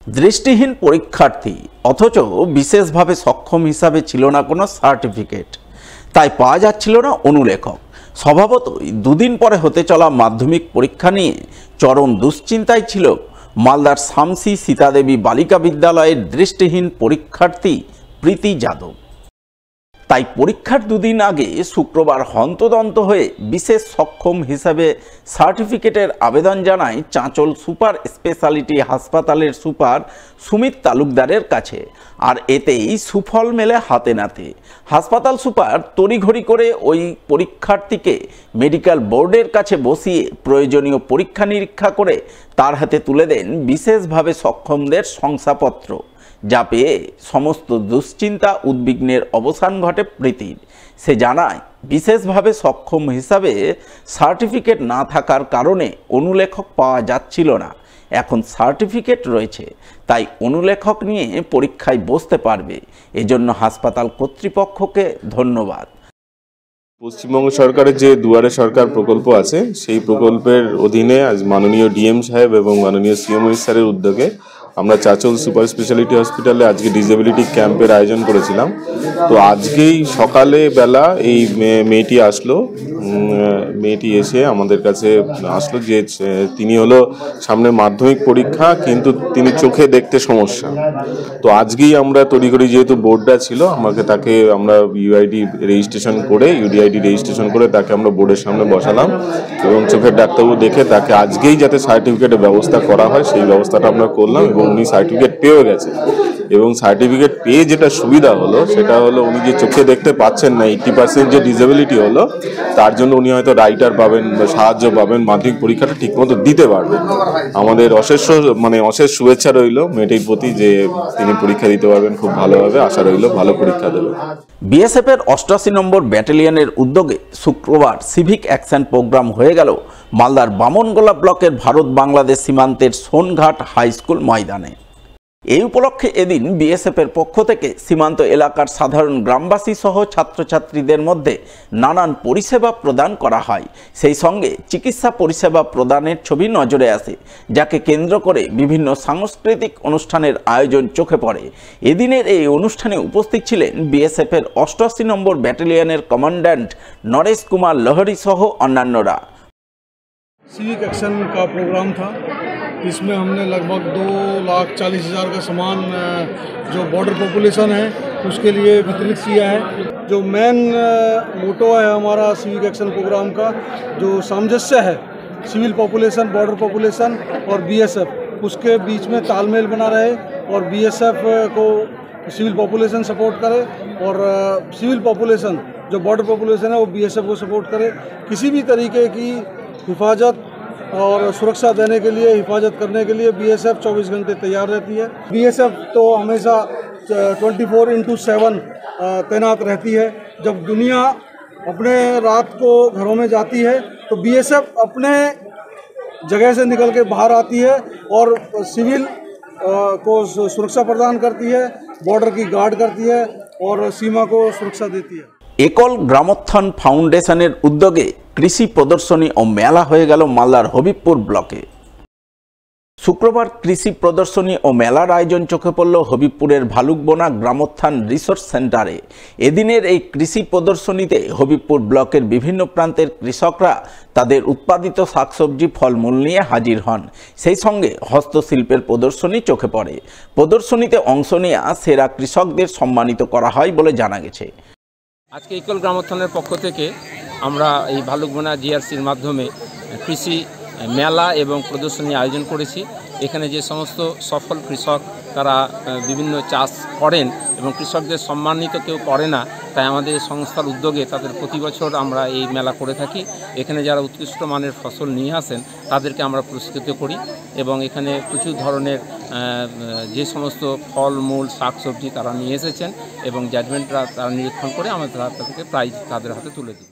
দৃষ্টিহীন পরীক্ষার্থী অথচ বিশেষভাবে সক্ষম হিসাবে ছিল না কোনো সার্টিফিকেট, তাই পাওয়া যাচ্ছিল না অনুলেখক। স্বভাবতই দুদিন পরে হতে চলা মাধ্যমিক পরীক্ষা নিয়ে চরম দুশ্চিন্তায় ছিল মালদার শামসি সীতাদেবী বালিকা বিদ্যালয়ের দৃষ্টিহীন পরীক্ষার্থী প্রীতি যাদব। তাই পরীক্ষার দুদিন আগে শুক্রবার হন্তদন্ত হয়ে বিশেষ সক্ষম হিসাবে সার্টিফিকেটের আবেদন জানায় চাঁচল সুপার স্পেশালিটি হাসপাতালের সুপার সুমিত তালুকদারের কাছে। আর এতেই সুফল মেলে হাতে নাতে। হাসপাতাল সুপার তড়িঘড়ি করে ওই পরীক্ষার্থীকে মেডিকেল বোর্ডের কাছে বসিয়ে প্রয়োজনীয় পরীক্ষা নিরীক্ষা করে তার হাতে তুলে দেন বিশেষভাবে সক্ষমদের শংসাপত্র, যা পেয়ে সমস্ত দুশ্চিন্তা উদ্বিগ্নের অবসান ঘটে প্রীতির। সে জানায়, বিশেষভাবে সক্ষম হিসাবে সার্টিফিকেট না থাকার কারণে অনুলেখক পাওয়া যাচ্ছিল না। এখন সার্টিফিকেট রয়েছে, তাই অনুলেখক নিয়ে পরীক্ষায় বসতে পারবে। এজন্য হাসপাতাল কর্তৃপক্ষকে ধন্যবাদ। পশ্চিমবঙ্গ সরকারের যে দুয়ারে সরকার প্রকল্প আছে, সেই প্রকল্পের অধীনে আজ মাননীয় ডিএম সাহেব এবং মাননীয় সিএম স্যারের উদ্যোগে আমরা চাঁচল সুপার স্পেশালিটি হসপিটালে আজকে ডিসেবিলিটি ক্যাম্পের আয়োজন করেছিলাম। তো আজকেই সকালে বেলা এই মেয়েটি আসলো। মেয়েটি এসে আমাদের কাছে আসলো যে তিনি হলো সামনে মাধ্যমিক পরীক্ষা, কিন্তু তিনি চোখে দেখতে সমস্যা। তো আজকেই আমরা তড়িঘড়ি, যেহেতু বোর্ডটা ছিল, তাকে আমরা ইউডিআইডি রেজিস্ট্রেশন করে তাকে আমরা বোর্ডের সামনে বসালাম এবং চোখের ডাক্তারবাবু দেখে তাকে আজকেই যাতে সার্টিফিকেটের ব্যবস্থা করা হয় সেই ব্যবস্থাটা আমরা করলাম এবং উনি সার্টিফিকেট পেয়েও গেছে। এবং সার্টিফিকেট পেয়ে যেটা সুবিধা হলো সেটা হলো উনি যে চোখে দেখতে পাচ্ছেন না, 80% যে ডিসেবিলিটি হলো, তার জন্য উনি হয়তো রাইটার পাবেন, সাহায্য পাবেন, মাধ্যমিক পরীক্ষাটা ঠিকমতো দিতে পারবেন। আমাদের অশেষ শুভেচ্ছা রইল মেয়েটির প্রতি যে তিনি পরীক্ষা দিতে পারবেন খুব ভালোভাবে। আশা রইল ভালো পরীক্ষা দেবে। বিএসএফ এর 88 নম্বর ব্যাটালিয়নের উদ্যোগে শুক্রবার সিভিক অ্যাকশন প্রোগ্রাম হয়ে গেল মালদার বামনগোলা ব্লকের ভারত বাংলাদেশ সীমান্তের সোনঘাট হাই স্কুল ময়দানে। এই উপলক্ষে এদিন বিএসএফ এর পক্ষ থেকে সীমান্ত এলাকার সাধারণ গ্রামবাসী সহ ছাত্রছাত্রীদের মধ্যে নানান পরিষেবা প্রদান করা হয়। সেই সঙ্গে চিকিৎসা পরিষেবা প্রদানের ছবি নজরে আসে, যাকে কেন্দ্র করে বিভিন্ন সাংস্কৃতিক অনুষ্ঠানের আয়োজন চোখে পড়ে। এদিনের এই অনুষ্ঠানে উপস্থিত ছিলেন বিএসএফ এর 88 নম্বর ব্যাটালিয়নের কমান্ড্যান্ট নরেশ কুমার লহরি সহ অন্যান্যরা। सिविक एक्शन का प्रोग्राम था। इसमें हमने लगभग 2,40,000 का सामान जो बॉर्डर पॉपुलेशन है उसके लिए वितरित किया है। जो मेन मोटो है हमारा सिविक एक्शन प्रोग्राम का, जो सामंजस्य है सिविल पॉपुलेशन, बॉर्डर पॉपुलेशन और बीएसएफ, उसके बीच में तालमेल बना रहे और बीएसएफ को सिविल पॉपुलेशन सपोर्ट करे और सिविल पॉपुलेशन जो बॉर्डर पॉपुलेशन है वो बीएसएफ को सपोर्ट करे। किसी भी तरीके की हिफाजत और सुरक्षा देने के लिए, हिफाजत करने के लिए बीएसएफ 24 घंटे तैयार रहती है। बीएसएफ तो हमेशा 24/7 तैनात रहती है। जब दुनिया अपने रात को घरों में जाती है तो बीएसएफ अपने जगह से निकल के बाहर आती है और सिविल को सुरक्षा प्रदान करती है, बॉर्डर की गार्ड करती है और सीमा को सुरक्षा देती है। एकल ग्रामोत्थान फाउंडेशনের উদ্যোগে কৃষি প্রদর্শনী ও মেলা হয়ে গেল মালদার হবিবপুর ব্লকে। শুক্রবার কৃষি প্রদর্শনী ও মেলার আয়োজন চোখে পড়ল হবিবপুরের ভালুকবোনা গ্রামোত্থান রিসোর্স সেন্টারে। এদিনের এই কৃষি প্রদর্শনীতে হবিবপুর ব্লকের বিভিন্ন প্রান্তের কৃষকরা তাদের উৎপাদিত শাকসবজি ফলমূল নিয়ে হাজির হন। সেই সঙ্গে হস্তশিল্পের প্রদর্শনী চোখে পড়ে। প্রদর্শনীতে অংশ নিয়ে সেরা কৃষকদের সম্মানিত করা হয় বলে জানা গেছে। আজকে ইকল গ্রামোত্থানের পক্ষ থেকে আমরা এই ভালুকবোনা জিআরসির মাধ্যমে কৃষি মেলা এবং প্রদর্শনী আয়োজন করেছি। এখানে যে সমস্ত সফল কৃষক তারা বিভিন্ন চাষ করেন এবং কৃষকদের সম্মানিত কেউ করে না, তাই আমাদের সংস্থার উদ্যোগে তাদের প্রতি বছর আমরা এই মেলা করে থাকি। এখানে যারা উৎকৃষ্ট মানের ফসল নিয়ে আসেন তাদেরকে আমরা পুরস্কৃত করি এবং এখানে প্রচুর ধরনের যে সমস্ত ফল মূল শাকসবজি তারা নিয়ে এসেছেন এবং জাজমেন্টরা তারা নিরীক্ষণ করে আমরা তাদেরকে প্রাইজ তাদের হাতে তুলে দিই।